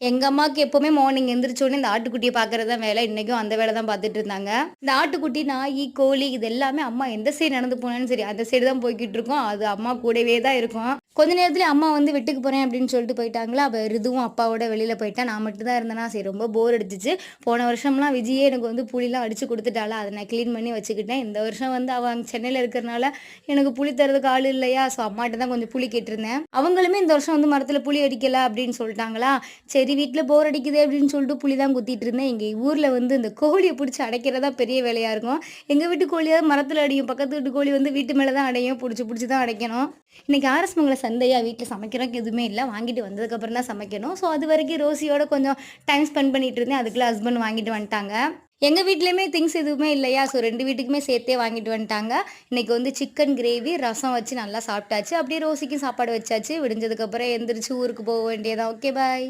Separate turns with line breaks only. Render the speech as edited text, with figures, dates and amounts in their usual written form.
எங்க அம்மாவுக்கு எப்பவுமே மார்னிங் எந்திரிச்ச உடனே இந்த ஆட்டுக்குட்டிய பார்க்குறது தான் வேலை. இன்னைக்கும் அந்த வேலை தான் பார்த்துட்டு இருந்தாங்க. இந்த ஆட்டுக்குட்டி, நாயி, கோழி இது எல்லாமே அம்மா எந்த சைடு நடந்து போனாலும் சரி, அந்த சைடு தான் போய்க்கிட்டு இருக்கோம். அது அம்மா கூடவே தான் இருக்கும். கொஞ்ச நேரத்திலே அம்மா வந்து வீட்டுக்கு போறேன் அப்படின்னு சொல்லிட்டு போயிட்டாங்களா, அப்ப ரிதுவும் அப்பாவோட வெளியில போயிட்டா. நான் மட்டும் தான் இருந்தேனா, சரி ரொம்ப போர் அடிச்சுச்சு. போன வருஷம்லாம் விஜியே எனக்கு வந்து புளிலாம் அடிச்சு குடுத்துட்டாளா, அத நான் கிளீன் பண்ணி வச்சுக்கிட்டேன். இந்த வருஷம் வந்து அவ அங்க சென்னையில இருக்கிறனால எனக்கு புளி தர்றதுக்கு ஆள் இல்லையா, ஸோ அம்மாட்ட தான் கொஞ்சம் புளி கேட்டிருந்தேன். அவங்களுமே இந்த வருஷம் வந்து மரத்தில புளி அடிக்கல அப்படின்னு சொல்லிட்டாங்களா, சரி வீட்ல போர் அடிக்குதே அப்படின்னு சொல்லிட்டு புளி தான் குத்திட்டு இருந்தேன். எங்க ஊர்ல வந்து இந்த கோழிய புடிச்சு அடைக்கிறதா பெரிய வேலையா இருக்கும். எங்க வீட்டு கோழியாவது மரத்தில அடையும். பக்கத்து வீட்டு கோழி வந்து வீட்டு மேல தான் அடையும். புடிச்சு புடிச்சு தான் அடைக்கணும். இன்னைக்கு ஆர்எஸ் மங்கலம் சந்தையா, வீட்ல சமைக்கிறதுக்கு எதுவுமே இல்ல. வாங்கிட்டு வந்ததுக்கப்புறம் தான் சமைக்கணும். ஸோ அதுவரைக்கும் ரோசியோட கொஞ்சம் டைம் ஸ்பெண்ட் பண்ணிட்டு இருந்தேன். அதுக்குள்ள ஹஸ்பண்ட் வாங்கிட்டு வந்துட்டாங்க. எங்க வீட்லயுமே திங்ஸ் எதுவுமே இல்லையா, ஸோ 2 வீட்டுக்குமே சேர்த்தே வாங்கிட்டு வந்துட்டாங்க. இன்னைக்கு வந்து சிக்கன் கிரேவி, ரசம் வச்சு நல்லா சாப்பிட்டாச்சு. அப்படியே ரோசிக்கும் சாப்பாடு வச்சாச்சு. விடிஞ்சதுக்கப்புறம் எந்திரிச்சு ஊருக்கு போக வேண்டியதான். Okay bye.